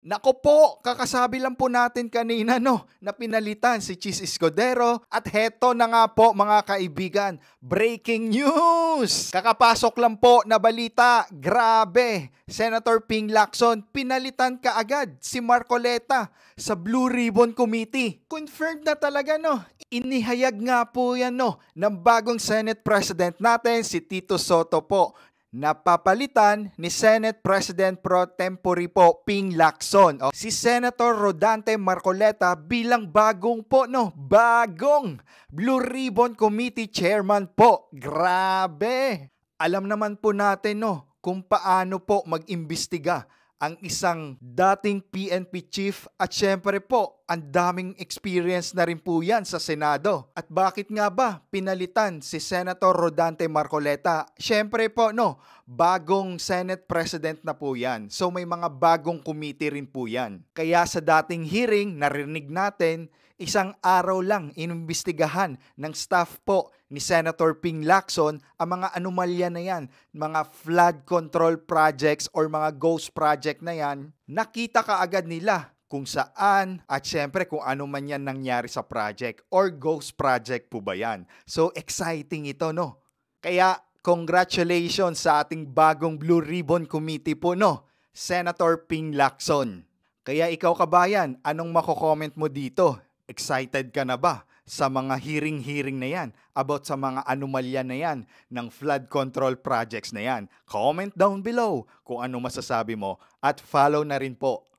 Nako po, kakasabi lang po natin kanina no, na pinalitan si Chis Escudero at heto na nga po mga kaibigan, breaking news! Kakapasok lang po na balita, grabe, Senator Ping Lacson, pinalitan kaagad si Marcoleta sa Blue Ribbon Committee. Confirmed na talaga no, inihayag nga po yan no, ng bagong Senate President natin si Tito Soto po. Napapalitan ni Senate President Pro Tempore po Ping Lacson. Si Senator Rodante Marcoleta bilang bagong Blue Ribbon Committee Chairman po. Grabe! Alam naman po natin no kung paano po mag-imbestiga ang isang dating PNP chief at syempre po, ang daming experience na rin po yan sa Senado. At bakit nga ba pinalitan si Senator Rodante Marcoleta? Syempre po, no, bagong Senate President na po yan. So may mga bagong committee rin po yan. Kaya sa dating hearing, narinig natin, isang araw lang inimbestigahan ng staff po ni Senator Ping Lacson ang mga anomalya na yan, mga flood control projects or mga ghost project na yan, nakita kaagad nila kung saan at syempre kung ano man yan nangyari sa project or ghost project po ba yan. So exciting ito no. Kaya congratulations sa ating bagong Blue Ribbon Committee po no, Senator Ping Lacson. Kaya ikaw kabayan, anong mako-comment mo dito? Excited ka na ba sa mga hearing na yan about sa mga anomalya na yan ng flood control projects na yan? Comment down below kung ano masasabi mo at follow na rin po